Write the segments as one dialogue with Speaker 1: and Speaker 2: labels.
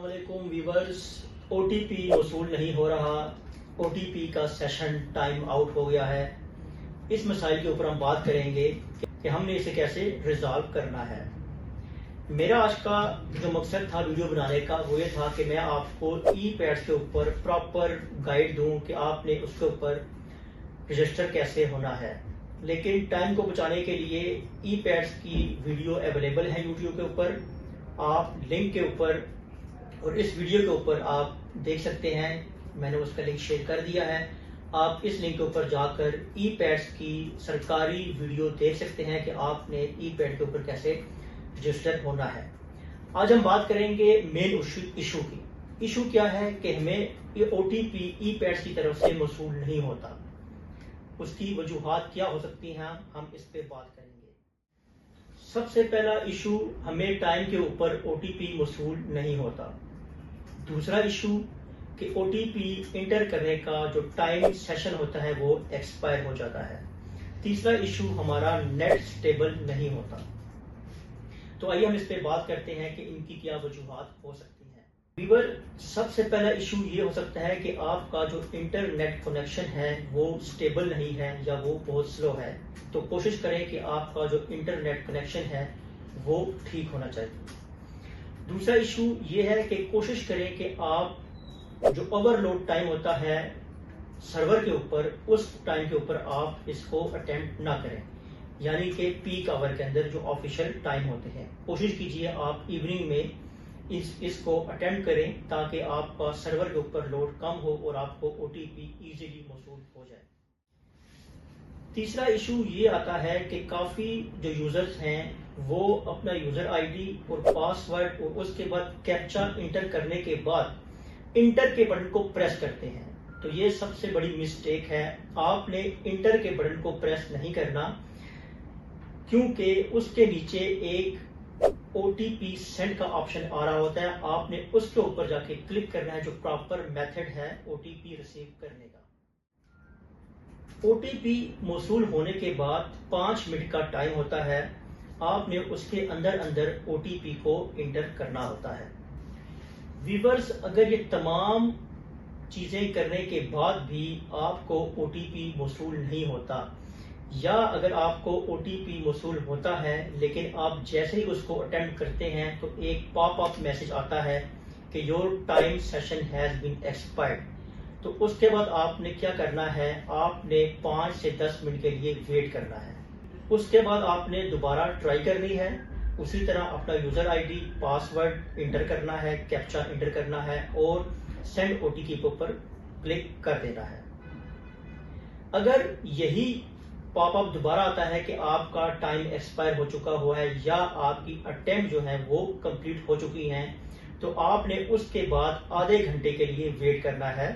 Speaker 1: अस्सलामुअलैकुम viewers. OTP वसूल नहीं हो रहा, OTP का सेशन टाइम आउट हो गया है। इस मसाइल के ऊपर हम बात करेंगे कि हमने इसे कैसे रिजॉल्व करना है। मेरा आज का जो मकसद था वीडियो बनाने का वो ये था कि मैं आपको ई-पैड्स के ऊपर प्रॉपर गाइड दूं कि आपने उसके ऊपर रजिस्टर कैसे होना है। लेकिन टाइम को बचाने के लिए ई-पैड्स की वीडियो अवेलेबल है यूट्यूब के ऊपर, आप लिंक के ऊपर और इस वीडियो के ऊपर आप देख सकते हैं। मैंने उसका लिंक शेयर कर दिया है। आप इस लिंक के ऊपर जाकर ई-पैड्स की सरकारी वीडियो देख सकते हैं कि आपने ई-पैड के ऊपर कैसे रजिस्टर होना है। आज हम बात करेंगे मेन इशू की। इशू क्या है कि हमें ये OTP ई-पैड्स की तरफ से मौसूल नहीं होता। उसकी वजूहात क्या हो सकती हैं, हम इस पे बात करेंगे। सबसे पहला इशू, हमें टाइम के ऊपर OTP मौसूल नहीं होता। दूसरा इशू कि OTP इंटर करने का जो टाइम सेशन होता है वो एक्सपायर हो जाता है। तीसरा इशू, हमारा नेट स्टेबल नहीं होता। तो आइए हम इस पे बात करते हैं कि इनकी क्या वजूहात हो सकती हैं। व्यूअर, सबसे पहला इशू ये हो सकता है कि आपका जो इंटरनेट कनेक्शन है वो स्टेबल नहीं है या वो बहुत स्लो है। तो कोशिश करें कि आपका जो इंटरनेट कनेक्शन है वो ठीक होना चाहिए। दूसरा इशू ये है कि कोशिश करें कि आप जो ओवरलोड टाइम होता है सर्वर के ऊपर, उस टाइम के ऊपर आप इसको अटेम्प्ट ना करें, यानी कि पीक आवर के अंदर जो ऑफिशियल टाइम होते हैं कोशिश कीजिए आप इवनिंग में इसको अटेम्प्ट करें ताकि आपका सर्वर के ऊपर लोड कम हो और आपको OTP इजीली मौसूल हो जाए। तीसरा इशू ये आता है कि काफी जो यूजर्स हैं वो अपना यूजर आईडी और पासवर्ड और उसके बाद कैप्चा इंटर करने के बाद इंटर के बटन को प्रेस करते हैं। तो ये सबसे बड़ी मिस्टेक है। आपने इंटर के बटन को प्रेस नहीं करना, क्योंकि उसके नीचे एक OTP सेंड का ऑप्शन आ रहा होता है। आपने उसके ऊपर जाके क्लिक करना है, जो प्रॉपर मेथड है OTP रिसीव करने का। OTP मौसूल होने के बाद 5 मिनट का टाइम होता है। आपने उसके अंदर अंदर OTP को इंटर करना होता है। व्यूअर्स, अगर ये तमाम चीजें करने के बाद भी आपको OTP मौसूल नहीं होता, या अगर आपको OTP मौसूल होता है लेकिन आप जैसे ही उसको अटेम्प्ट करते हैं तो एक पॉपअप मैसेज आता है कि your time session has been expired, तो उसके बाद आपने क्या करना है, आपने 5 से 10 मिनट के लिए वेट करना है। उसके बाद आपने दोबारा ट्राई करनी है। उसी तरह अपना यूजर आईडी, पासवर्ड इंटर करना है, कैप्चा इंटर करना है और सेंड OTP के ऊपर क्लिक कर देना है। अगर यही पॉपअप दोबारा आता है कि आपका टाइम एक्सपायर हो चुका हुआ है या आपकी अटेम्प्ट जो है वो कंप्लीट हो चुकी है, तो आपने उसके बाद आधे घंटे के लिए वेट करना है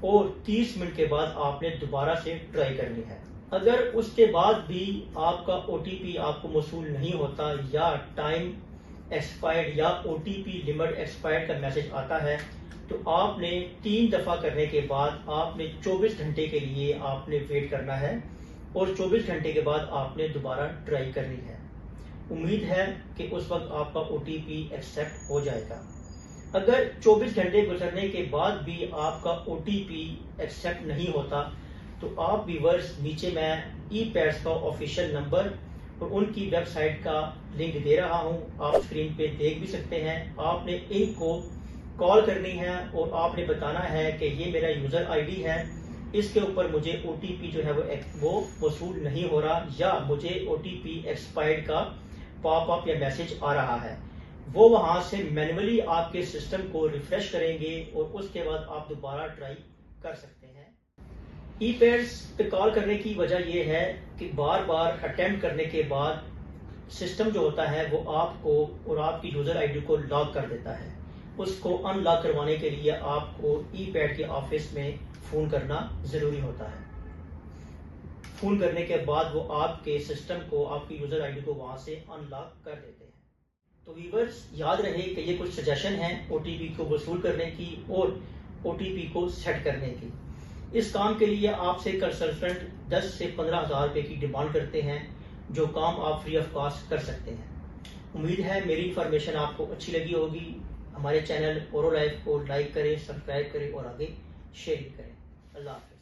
Speaker 1: और 30 मिनट के बाद आपने दोबारा से ट्राई करनी है। अगर उसके बाद भी आपका OTP आपको मौसूल नहीं होता या टाइम एक्सपायर्ड या OTP लिमिट एक्सपायर्ड का मैसेज आता है, तो आपने 3 दफा करने के बाद आपने 24 घंटे के लिए आपने वेट करना है और 24 घंटे के बाद आपने दोबारा ट्राई करनी है। उम्मीद है कि उस वक्त आपका OTP एक्सेप्ट हो जाएगा। अगर 24 घंटे गुजरने के बाद भी आपका OTP एक्सेप्ट नहीं होता, तो आप व्यूअर्स, नीचे मैं ई-पैड्स का ऑफिशियल नंबर और उनकी वेबसाइट का लिंक दे रहा हूं, आप स्क्रीन पे देख भी सकते हैं। आपने इनको कॉल करनी है और आपने बताना है कि ये मेरा यूजर आईडी है, इसके ऊपर मुझे OTP जो है वो वसूल नहीं हो रहा या मुझे OTP एक्सपायर्ड का पॉपअप या मैसेज आ रहा है। वो वहां से मैन्युअली आपके सिस्टम को रिफ्रेश करेंगे और उसके बाद आप दोबारा ट्राई कर सकते हैं। ई-पैड्स पे कॉल करने की वजह यह है कि बार बार अटेम्प्ट करने के बाद सिस्टम जो होता है वो आपको और आपकी यूजर आईडी को लॉक कर देता है। उसको अनलॉक करवाने के लिए आपको ई-पैड के ऑफिस में फोन करना जरूरी होता है। फोन करने के बाद वो आपके सिस्टम को, आपकी यूजर आईडी को वहां से अनलॉक कर देते हैं। तो व्यूअर्स, याद रहे कि ये कुछ सजेशन है OTP को वसूल करने की और OTP को सेट करने की। इस काम के लिए आपसे कंसल्टेंट 10 से 15 हज़ार रुपए की डिमांड करते हैं, जो काम आप फ्री ऑफ कॉस्ट कर सकते हैं। उम्मीद है मेरी इंफॉर्मेशन आपको अच्छी लगी होगी। हमारे चैनल ओरो लाइफ को लाइक करें, सब्सक्राइब करें और आगे शेयर करें। अल्लाह हाफ़िज़।